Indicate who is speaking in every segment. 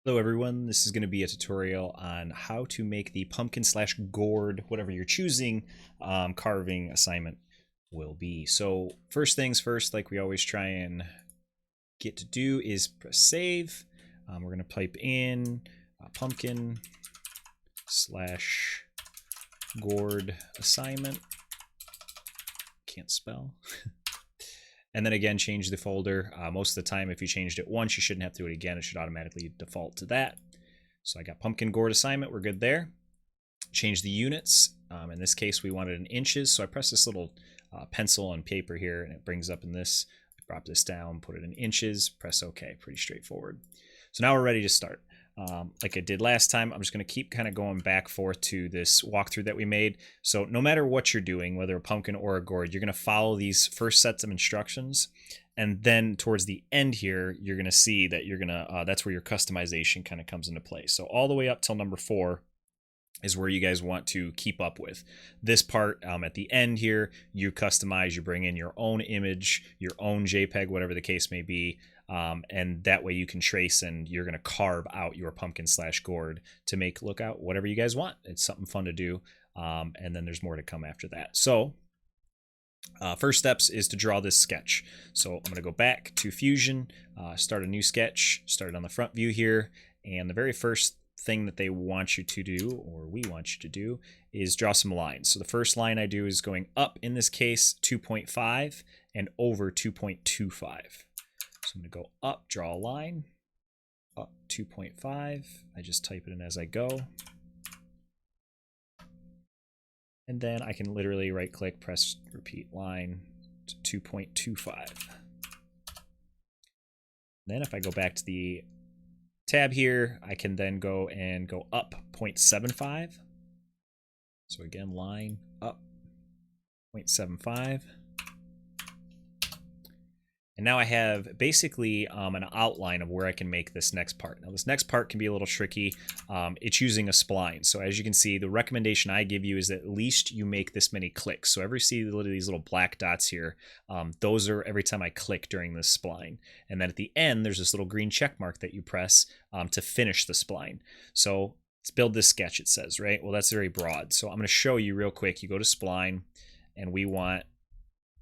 Speaker 1: Hello everyone, this is going to be a tutorial on how to make the pumpkin slash gourd, whatever you're choosing, carving assignment will be. So first things first, like we always try and get to do, is press save. We're going to type in pumpkin slash gourd assignment. Can't spell. And then again, change the folder. Most of the time, if you changed it once, you shouldn't have to do it again. It should automatically default to that. So I got pumpkin gourd assignment. We're good there. Change the units. In this case, we wanted in inches. So I press this little pencil on paper here, and it brings up in this. Drop this down, put it in inches, press OK. Pretty straightforward. So now we're ready to start. Like I did last time, I'm just going to keep kind of going back forth to this walkthrough that we made. So no matter what you're doing, whether a pumpkin or a gourd, you're going to follow these first sets of instructions. And then towards the end here, you're going to see that you're going to, that's where your customization kind of comes into play. So all the way up till number 4 is where you guys want to keep up with. This part at the end here, you customize, you bring in your own image, your own JPEG, whatever the case may be. And that way you can trace and you're going to carve out your pumpkin slash gourd to make look out whatever you guys want. It's something fun to do. And then there's more to come after that. So first steps is to draw this sketch. So I'm going to go back to Fusion, start a new sketch, start on the front view here. And the very first thing that they want you to do, or we want you to do, is draw some lines. So the first line I do is going up, in this case 2.5, and over 2.25. So I'm going to go up, draw a line, up 2.5. I just type it in as I go. And then I can literally right click, press repeat line to 2.25. Then if I go back to the tab here, I can then go up 0.75. So again, line up 0.75. And now I have basically an outline of where I can make this next part. Now this next part can be a little tricky. It's using a spline. So as you can see, the recommendation I give you is that at least you make this many clicks. So every see these little black dots here, those are every time I click during this spline. And then at the end, there's this little green check mark that you press to finish the spline. So let's build this sketch, it says, right? Well, that's very broad. So I'm going to show you real quick. You go to spline, and we want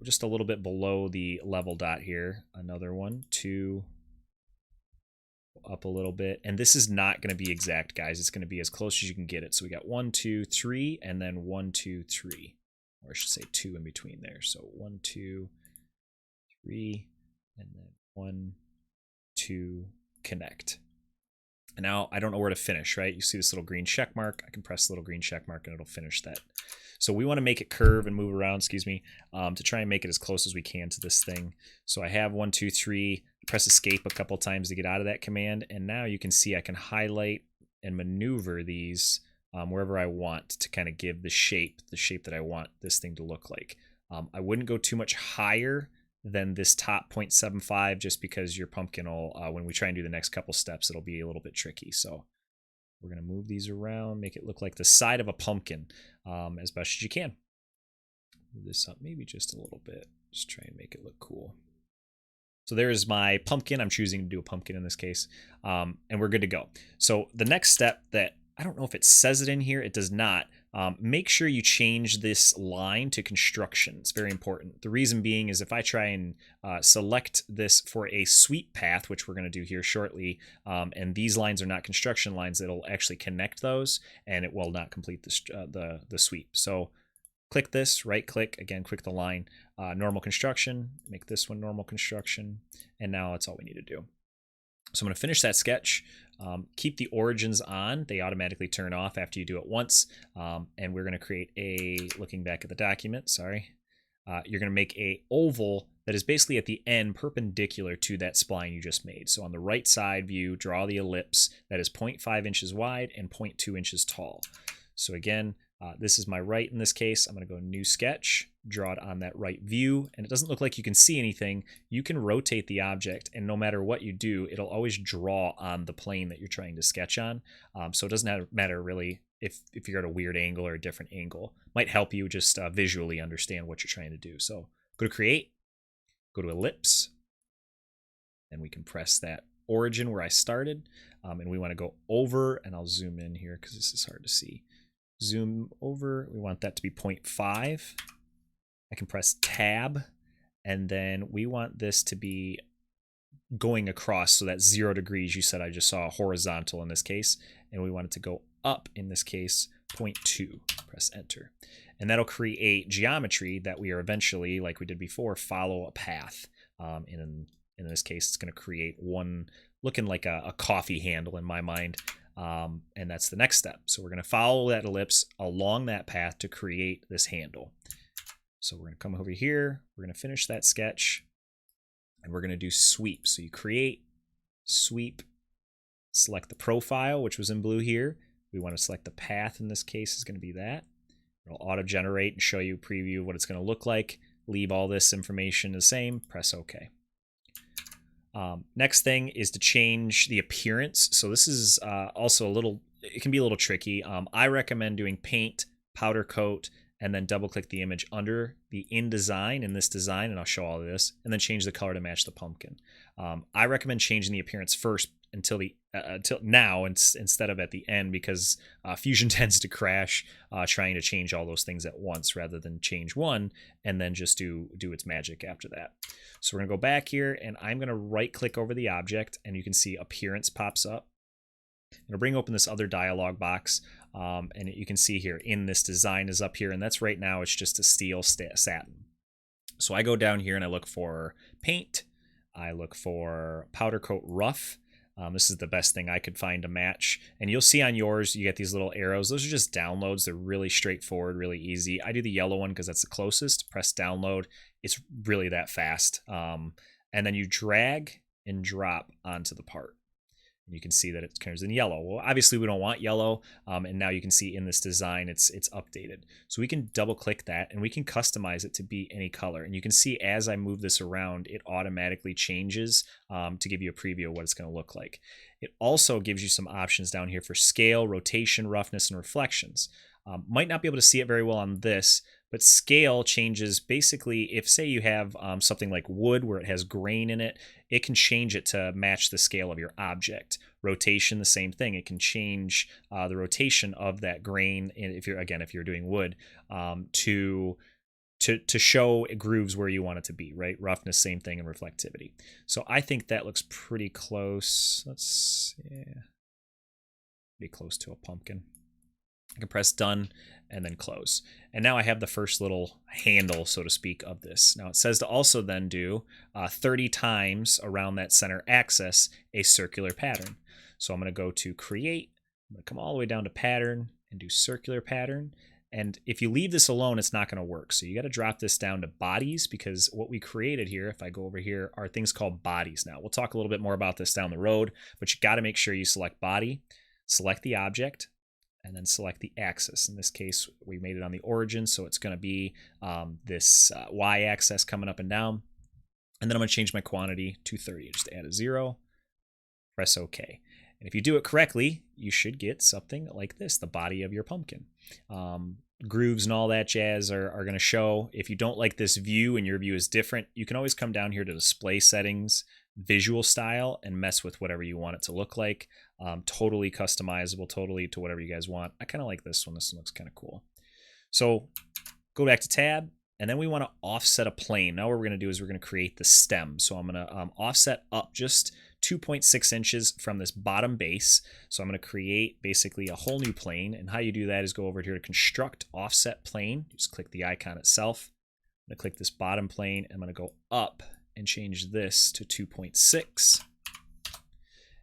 Speaker 1: just a little bit below the level dot here, another one, 2, up a little bit. And this is not going to be exact, guys. It's going to be as close as you can get it. So we got 1, 2, 3, and then 1, 2, 3, or I should say 2 in between there. So 1, 2, 3, and then 1, 2, connect. And now I don't know where to finish, right? You see this little green check mark. I can press the little green check mark and it'll finish that. So we want to make it curve and move around, to try and make it as close as we can to this thing. So I have 1, 2, 3, press escape a couple times to get out of that command. And now you can see I can highlight and maneuver these wherever I want to kind of give the shape that I want this thing to look like. I wouldn't go too much higher than this top 0.75 just because your pumpkin will, when we try and do the next couple steps, it'll be a little bit tricky. So we're going to move these around, make it look like the side of a pumpkin as best as you can. Move this up maybe just a little bit. Just try and make it look cool. So there's my pumpkin. I'm choosing to do a pumpkin in this case, and we're good to go. So the next step that, I don't know if it says it in here, it does not. Make sure you change this line to construction. It's very important. The reason being is if I try and select this for a sweep path, which we're going to do here shortly, and these lines are not construction lines, it'll actually connect those and it will not complete the sweep. So click this, right click, again, click the line, normal construction, make this one normal construction, and now that's all we need to do. So I'm going to finish that sketch, keep the origins on. They automatically turn off after you do it once. And we're going to create a, looking back at the document, sorry, you're going to make a oval that is basically at the end perpendicular to that spline you just made. So on the right side view, draw the ellipse that is 0.5 inches wide and 0.2 inches tall. So again, this is my right in this case. I'm going to go new sketch, draw it on that right view, and it doesn't look like you can see anything. You can rotate the object, and no matter what you do, it'll always draw on the plane that you're trying to sketch on. So it doesn't matter really if you're at a weird angle or a different angle. Might help you just visually understand what you're trying to do. So go to create, go to ellipse, and we can press that origin where I started, and we want to go over, and I'll zoom in here because this is hard to see. Zoom over, we want that to be 0.5. I can press tab, and then we want this to be going across, so that's 0 degrees. You said I just saw horizontal in this case, and we want it to go up in this case 0.2. Press enter, and that'll create geometry that we are eventually, like we did before, follow a path. In this case, it's going to create one looking like a coffee handle in my mind, and that's the next step. So we're going to follow that ellipse along that path to create this handle. So we're going to come over here, we're going to finish that sketch, and we're going to do sweep. So you create, sweep, select the profile, which was in blue here. We want to select the path. In this case is going to be that. It'll auto-generate and show you a preview of what it's going to look like. Leave all this information the same, press OK. Next thing is to change the appearance. So this is also a little, it can be a little tricky. I recommend doing paint, powder coat, and then double click the image under the InDesign in this design, and I'll show all of this, and then change the color to match the pumpkin. I recommend changing the appearance first until now instead of at the end, because Fusion tends to crash trying to change all those things at once rather than change one and then just do its magic after that. So we're gonna go back here, and I'm gonna right click over the object, and you can see appearance pops up. It'll bring open this other dialog box, and you can see here in this design is up here, and that's right now it's just a steel satin. So I go down here and I look for paint, I look for powder coat rough. This is the best thing I could find to match, and you'll see on yours you get these little arrows. Those are just downloads. They're really straightforward, really easy. I do the yellow one because that's the closest. Press download. It's really that fast, and then you drag and drop onto the part. You can see that it turns in yellow. Well, obviously we don't want yellow, and now you can see in this design it's updated. So we can double click that, and we can customize it to be any color. And you can see as I move this around, it automatically changes to give you a preview of what it's going to look like. It also gives you some options down here for scale, rotation, roughness, and reflections. Might not be able to see it very well on this, but scale changes basically if, say, you have something like wood where it has grain in it, it can change it to match the scale of your object. Rotation, the same thing. It can change the rotation of that grain, and if you're doing wood, to show grooves where you want it to be, right? Roughness, same thing, and reflectivity. So I think that looks pretty close. Be close to a pumpkin. I can press done and then close. And now I have the first little handle, so to speak, of this. Now it says to also then do 30 times around that center axis a circular pattern. So I'm going to go to create. I'm going to come all the way down to pattern and do circular pattern. And if you leave this alone, it's not going to work. So you got to drop this down to bodies, because what we created here, if I go over here, are things called bodies. Now we'll talk a little bit more about this down the road, but you got to make sure you select body, select the object, and then select the axis. In this case, we made it on the origin, so it's going to be this y-axis coming up and down. And then I'm going to change my quantity to 30, just add a 0, press OK. And if you do it correctly, you should get something like this, the body of your pumpkin. Grooves and all that jazz are going to show. If you don't like this view and your view is different, you can always come down here to display settings, visual style, and mess with whatever you want it to look like. Totally customizable, totally to whatever you guys want. I kind of like this one. This one looks kind of cool. So go back to tab, and then we want to offset a plane. Now what we're going to do is we're going to create the stem. So I'm going to offset up just 2.6 inches from this bottom base. So I'm going to create basically a whole new plane. And how you do that is go over here to construct offset plane. Just click the icon itself. I'm going to click this bottom plane. I'm going to go up and change this to 2.6.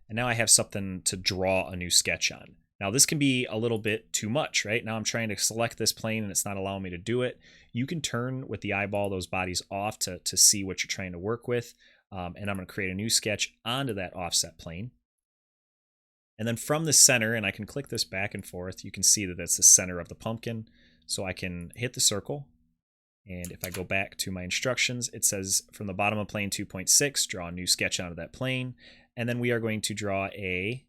Speaker 1: And now I have something to draw a new sketch on. Now this can be a little bit too much, right? Now I'm trying to select this plane and it's not allowing me to do it. You can turn with the eyeball those bodies off to see what you're trying to work with. And I'm going to create a new sketch onto that offset plane. And then from the center, and I can click this back and forth, you can see that that's the center of the pumpkin. So I can hit the circle. And if I go back to my instructions, it says from the bottom of plane 2.6, draw a new sketch onto that plane. And then we are going to draw a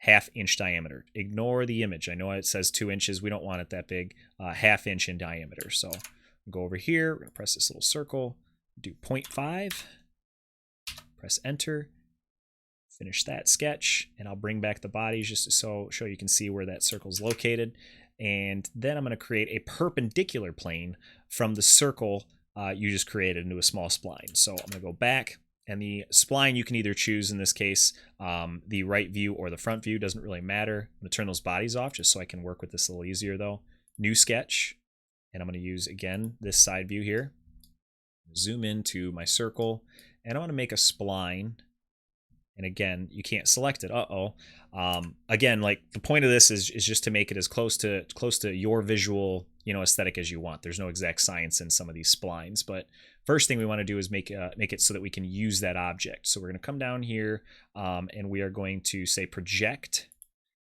Speaker 1: 1/2 inch diameter. Ignore the image. I know it says 2 inches. We don't want it that big. 1/2 inch in diameter. So go over here. We're going to press this little circle. Do 0.5. Press enter. Finish that sketch, and I'll bring back the bodies just to show you can see where that circle is located. And then I'm going to create a perpendicular plane from the circle you just created into a small spline. So I'm going to go back, and the spline you can either choose, in this case, the right view or the front view, doesn't really matter. I'm going to turn those bodies off just so I can work with this a little easier though. New sketch, and I'm going to use, again, this side view here. Zoom into my circle, and I want to make a spline. And again, you can't select it. Again, like the point of this is just to make it as close to your visual, aesthetic as you want. There's no exact science in some of these splines, but first thing we want to do is make it so that we can use that object. So we're going to come down here, and we are going to say project,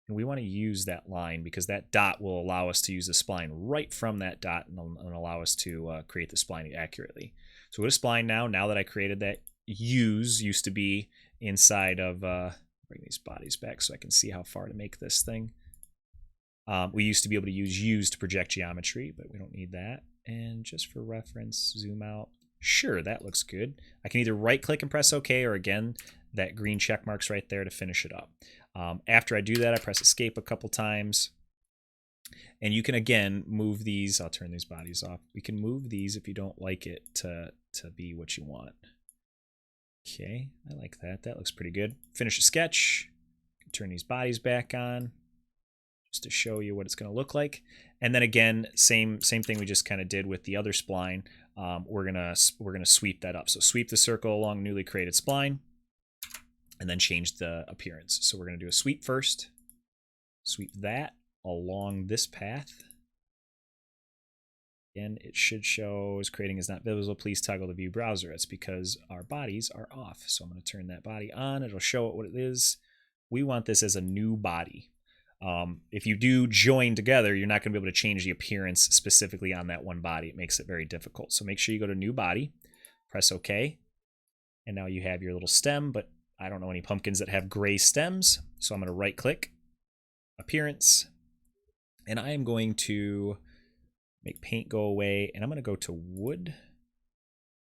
Speaker 1: and we want to use that line because that dot will allow us to use the spline right from that dot and allow us to create the spline accurately. So go to spline now. Now that I created that, used to be inside of bring these bodies back so I can see how far to make this thing. We used to be able to use to project geometry, but we don't need that. And just for reference, zoom out. Sure, that looks good. I can either right click and press OK, or again, that green check mark's right there to finish it up. After I do that, I press escape a couple times. And you can again move these. I'll turn these bodies off. We can move these if you don't like it to be what you want. Okay, I like that. That looks pretty good. Finish a sketch. Turn these bodies back on just to show you what it's going to look like. And then again, same thing we just kind of did with the other spline. We're gonna sweep that up. So sweep the circle along newly created spline, and then change the appearance. So we're gonna do a sweep first. Sweep that along this path. Again, it should show as creating is not visible. Please toggle the view browser. It's because our bodies are off. So I'm going to turn that body on. It'll show it what it is. We want this as a new body. If you do join together, you're not going to be able to change the appearance specifically on that one body. It makes it very difficult. So make sure you go to new body, press OK. And now you have your little stem, but I don't know any pumpkins that have gray stems. So I'm going to right click, appearance, and I am going to make paint go away, and I'm going to go to wood.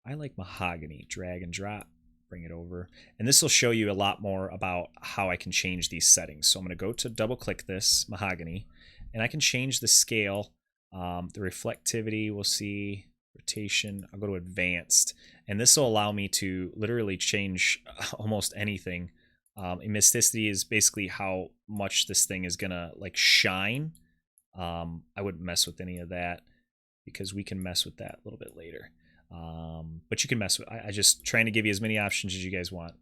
Speaker 1: I like mahogany. Drag and drop, bring it over. And this will show you a lot more about how I can change these settings. So I'm going to go to double click this mahogany, and I can change the scale, the reflectivity, we'll see, rotation. I'll go to advanced, and this will allow me to literally change almost anything. Mysticity is basically how much this thing is going to like shine. I wouldn't mess with any of that because we can mess with that a little bit later. But you can mess with, I just trying to give you as many options as you guys want.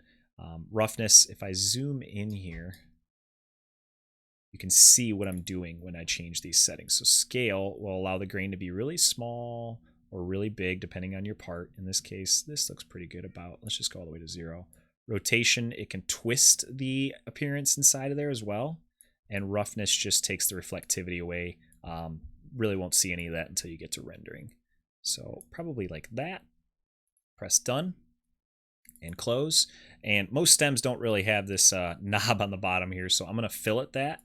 Speaker 1: Roughness, if I zoom in here, you can see what I'm doing when I change these settings. So scale will allow the grain to be really small or really big depending on your part. In this case, this looks pretty good about, let's just go all the way to 0. Rotation, it can twist the appearance inside of there as well. And roughness just takes the reflectivity away. Really won't see any of that until you get to rendering. So probably like that. Press done and close. And most stems don't really have this knob on the bottom here, so I'm going to fillet that.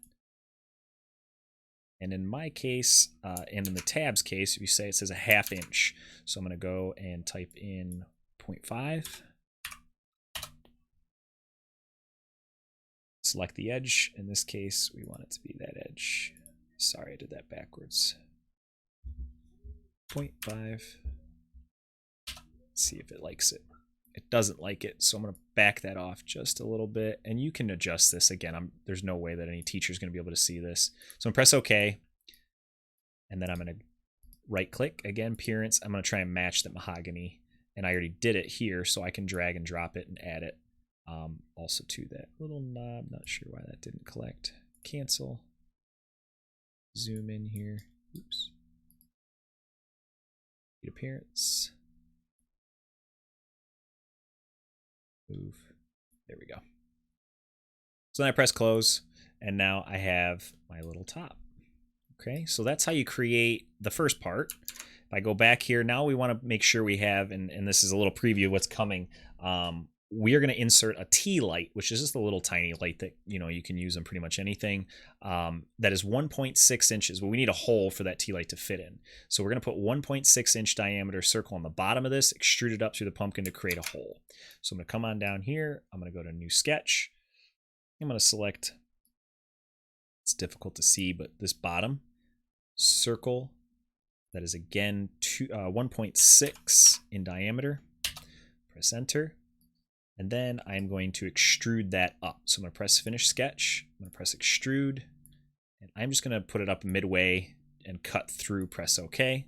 Speaker 1: And in my case, and in the tab's case, if you say it says a 1/2 inch. So I'm going to go and type in 0.5. Select the edge. In this case, we want it to be that edge. Sorry, I did that backwards. 0.5. See if it likes it. It doesn't like it, so I'm going to back that off just a little bit. And you can adjust this. Again, there's no way that any teacher is going to be able to see this. So I'm going to press OK. And then I'm going to right-click. Again, appearance. I'm going to try and match the mahogany. And I already did it here, so I can drag and drop it and add it. Also to that little knob, not sure why that didn't collect. Cancel. Zoom in here. Oops. Appearance. Move. There we go. So then I press close, and now I have my little top. Okay, so that's how you create the first part. If I go back here, now we want to make sure we have, and this is a little preview of what's coming. We are going to insert a T light, which is just a little tiny light that, you can use on pretty much anything. That is 1.6 inches. Well, we need a hole for that T light to fit in. So we're going to put 1.6 inch diameter circle on the bottom of this, extrude it up through the pumpkin to create a hole. So I'm going to come on down here. I'm going to go to new sketch. I'm going to select, it's difficult to see, but this bottom circle that is again 1.6 in diameter. Press enter. And then I'm going to extrude that up. So I'm going to press finish sketch. I'm going to press extrude. And I'm just going to put it up midway and cut through, press OK.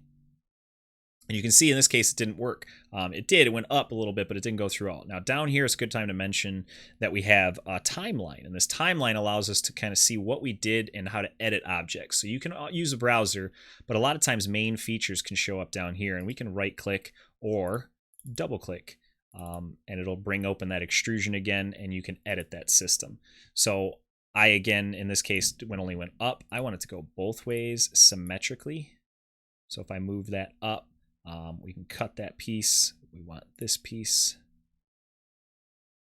Speaker 1: And you can see in this case, it didn't work. It did, it went up a little bit, but it didn't go through all. Now down here, it's a good time to mention that we have a timeline. And this timeline allows us to kind of see what we did and how to edit objects. So you can use a browser, but a lot of times main features can show up down here, and we can right click or double click. And it'll bring open that extrusion again, and you can edit that system. So I, again, in this case, only went up. I want it to go both ways symmetrically. So if I move that up, we can cut that piece. We want this piece.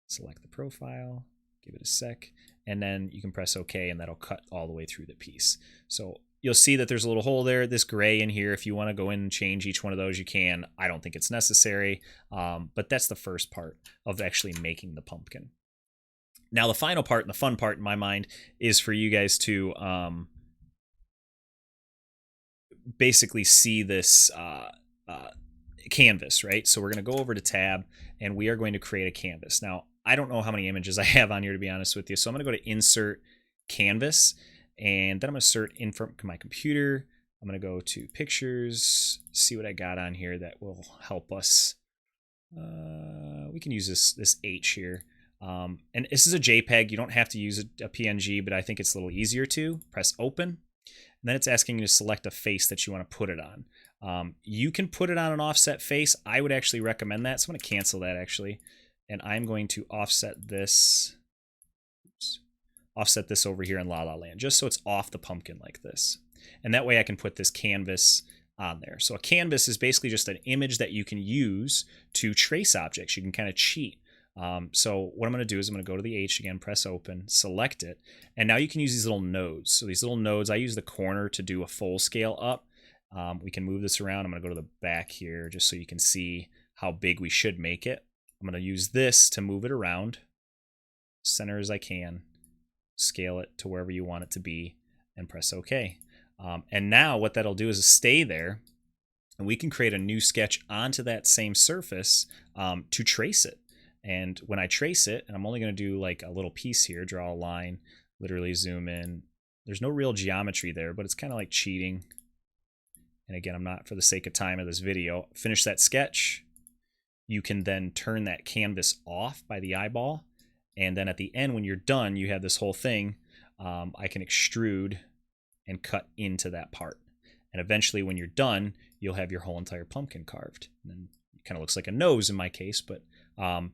Speaker 1: Select the profile, give it a sec, and then you can press OK, and that'll cut all the way through the piece. So you'll see that there's a little hole there, this gray in here. If you want to go in and change each one of those, you can. I don't think it's necessary, but that's the first part of actually making the pumpkin. Now the final part and the fun part in my mind is for you guys to basically see this canvas, right? So we're going to go over to tab, and we are going to create a canvas. Now, I don't know how many images I have on here, to be honest with you. So I'm going to go to insert canvas, and then I'm going to search in from my computer. I'm going to go to pictures, see what I got on here that will help us. We can use this H here. And this is a JPEG. You don't have to use a PNG, but I think it's a little easier to. Press open. And then it's asking you to select a face that you want to put it on. You can put it on an offset face. I would actually recommend that. So I'm going to cancel that actually. And I'm going to offset this. Oops, offset this over here in La La Land, just so it's off the pumpkin like this. And that way I can put this canvas on there. So a canvas is basically just an image that you can use to trace objects. You can kind of cheat. So what I'm going to do is I'm going to go to the H again, press open, select it. And now you can use these little nodes. So these little nodes, I use the corner to do a full scale up. We can move this around. I'm going to go to the back here just so you can see how big we should make it. I'm going to use this to move it around, center as I can, scale it to wherever you want it to be, and press OK. And now what that'll do is stay there, and we can create a new sketch onto that same surface to trace it. And when I trace it, and I'm only going to do like a little piece here, draw a line, literally zoom in. There's no real geometry there, but it's kind of like cheating. And again, I'm not for the sake of time of this video. Finish that sketch. You can then turn that canvas off by the eyeball. And then at the end, when you're done, you have this whole thing. I can extrude and cut into that part. And eventually when you're done, you'll have your whole entire pumpkin carved. And then it kind of looks like a nose in my case, but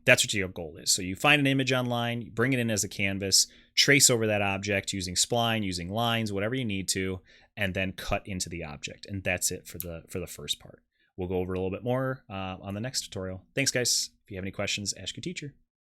Speaker 1: that's what your goal is. So you find an image online, you bring it in as a canvas, trace over that object using spline, using lines, whatever you need to, and then cut into the object. And that's it for the first part. We'll go over a little bit more on the next tutorial. Thanks, guys. If you have any questions, ask your teacher.